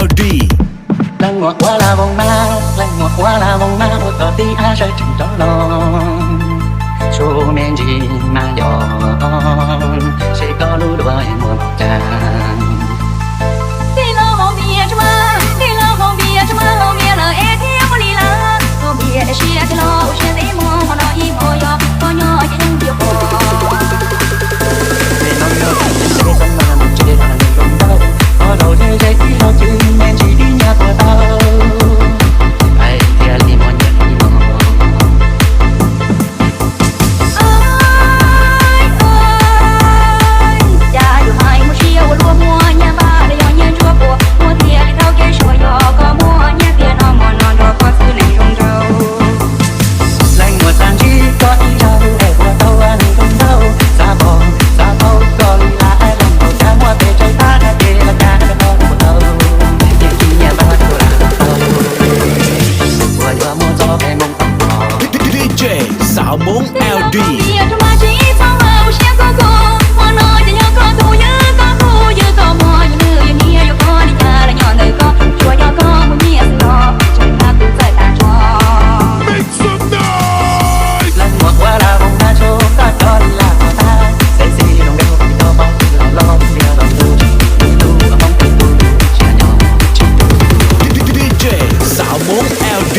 LD. Lần ngọt qua là vòng ma, lần ngọt qua là vòng ma, một tờ tí á rơi chừng đó lo. Số men gì mà gió, sẽ có lũ đuôi mùa tràn. Đi lo hồng bia cho ma, đi lo hồng bia cho ma, hồng bia là e theo đi la. Hồng bia để xia cái lo, xia để mò, họ nói im hồi yo, có nhỏ chỉ những điều khó. Để nói cho cả những cái sân mà một chế là người không đâu. Có đầu thế giới thì nó chứ men chỉ đi nhà của tao. Ai kia đi mòn nhật đi mòn. Xảo Bốn LD. Xảo Bốn LD.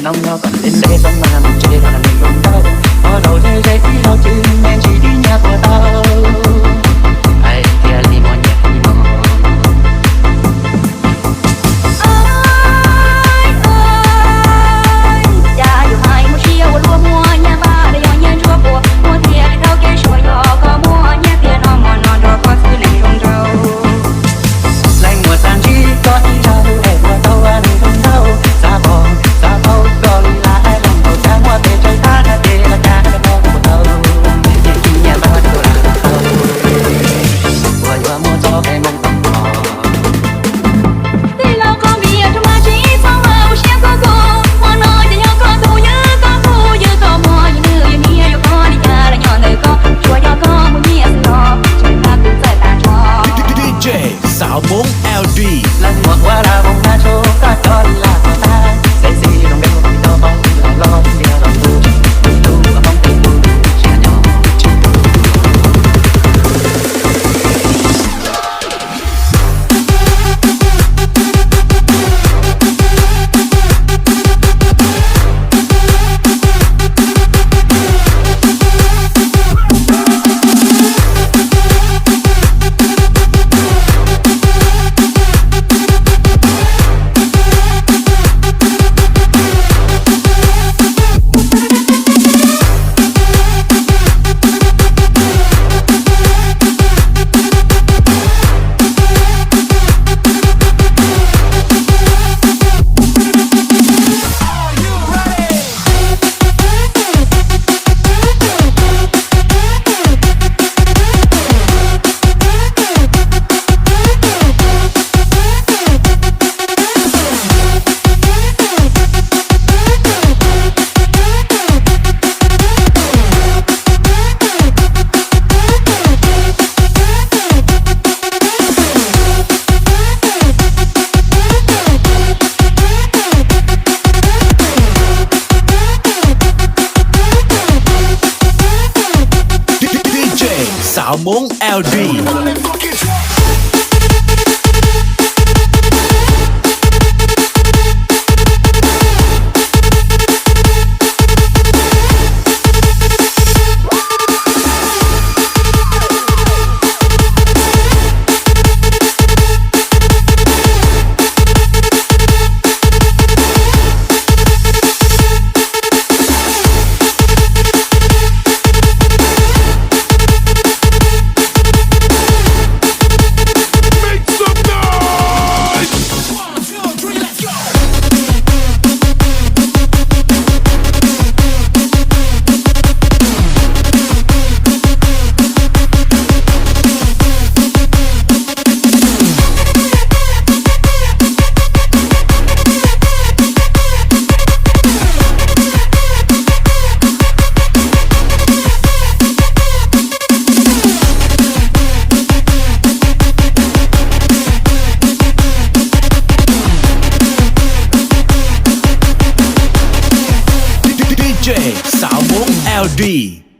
Nông nhau còn đến đây sân mà một chế là người không đâu. Có đầu thế giới thì nó chứ men chỉ đi nhà của tao. Ai kia đi mòn nhật đi mòn. Lành mùa sang chỉ có đi ra đâu để của tao anh không đâu. Xa bò xa thâu còn là ai lòng đầu sáng hoa tê trời ta đã tê là cha đã mong của tao. Để khi nhà ta đâu là tao. Vừa vừa mua cho cái mong tầm bò. Đi lo con bia cho ma chỉ xong lâu xe có cô. Hoa nói cho nhau có thù như có phu như có mò như nữ như nia như có đi nhà là nhỏ nơi có. Chùa nhỏ có một nia xin lo. Trời ta cũng dậy ta cho. DJ Xảo Bốn LD. Lần ngọt qua là vòng ta cho ta cho đi là của ta. Say xì đồng đêm không tao bóng lo đi là lòng tu. Tu ở bóng tình tu chia nhỏ chia tu. Xảo Bốn LD. LD